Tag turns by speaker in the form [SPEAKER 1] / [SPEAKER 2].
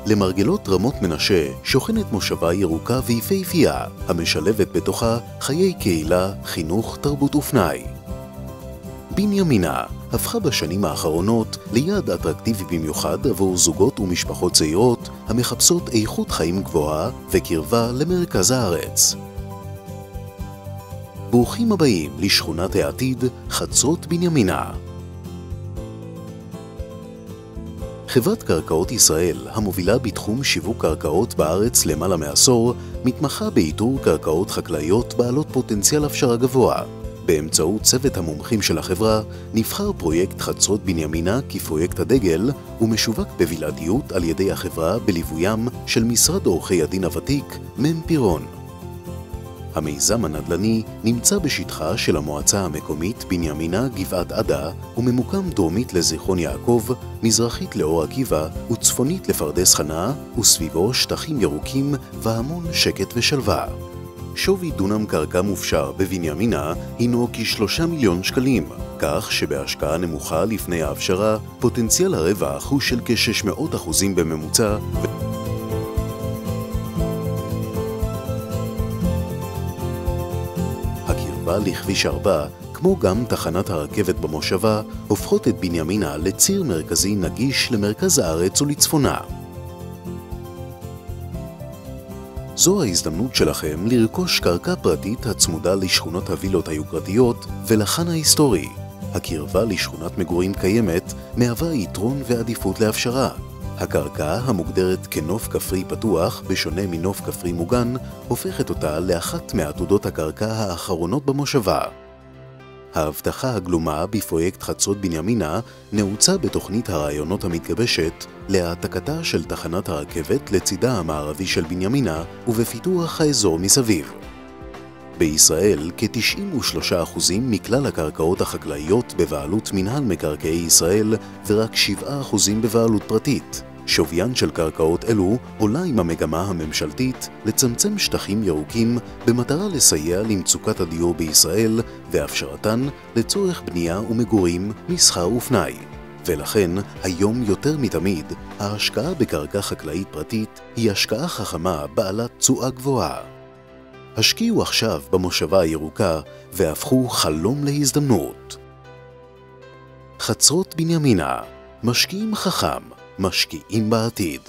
[SPEAKER 1] למרגלות רמות מנשה שוכנת מושבה ירוקה ויפהפייה, המשלבת בתוכה חיי קהילה, חינוך, תרבות ופנאי. בנימינה הפכה בשנים האחרונות ליעד אטרקטיבי במיוחד עבור זוגות ומשפחות צעירות המחפשות איכות חיים גבוהה וקרבה למרכז הארץ. ברוכים הבאים לשכונת העתיד, חצרות בנימינה. חברת קרקעות ישראל, המובילה בתחום שיווק קרקעות בארץ למעלה מעשור, מתמחה באיתור קרקעות חקלאיות בעלות פוטנציאל הפשרה גבוה. באמצעות צוות המומחים של החברה, נבחר פרויקט חצרות בנימינה כפרויקט הדגל, ומשווק בבלעדיות על ידי החברה בליווים של משרד עורכי הדין הוותיק, מ"ם פירון. המיזם הנדל"ני נמצא בשטחה של המועצה המקומית בנימינה גבעת עדה וממוקם דרומית לזיכרון יעקב, מזרחית לאור עקיבא וצפונית לפרדס חנה, וסביבו שטחים ירוקים והמון שקט ושלווה. שווי דונם קרקע מופשר בבנימינה הינו כ3 מיליון שקלים, כך שבהשקעה נמוכה לפני ההפשרה פוטנציאל הרווח הוא של כ600% בממוצע. הקרבה לכביש 4, כמו גם תחנת הרכבת במושבה, הופכות את בנימינה לציר מרכזי נגיש למרכז הארץ ולצפונה. זו ההזדמנות שלכם לרכוש קרקע פרטית הצמודה לשכונות הווילות היוקרתיות ולחן ההיסטורי. הקרבה לשכונת מגורים קיימת מהווה יתרון ועדיפות להפשרה. הקרקע המוגדרת כנוף כפרי פתוח, בשונה מנוף כפרי מוגן, הופכת אותה לאחת מעתודות הקרקע האחרונות במושבה. ההבטחה הגלומה בפרויקט חצרות בנימינה נעוצה בתוכנית הרעיונות המתגבשת להעתקתה של תחנת הרכבת לצידה המערבי של בנימינה ובפיתוח האזור מסביב. בישראל כ-93% מכלל הקרקעות החקלאיות בבעלות מינהל מקרקעי ישראל ורק 7% בבעלות פרטית. שוויין של קרקעות אלו עולה עם המגמה הממשלתית לצמצם שטחים ירוקים במטרה לסייע למצוקת הדיור בישראל והפשרתן לצורך בנייה ומגורים, מסחר ופנאי. ולכן, היום יותר מתמיד, ההשקעה בקרקע חקלאית פרטית היא השקעה חכמה בעלת תשואה גבוהה. השקיעו עכשיו במושבה הירוקה והפכו חלום להזדמנות. חצרות בנימינה, משקיעים חכם, משקיעים בעתיד.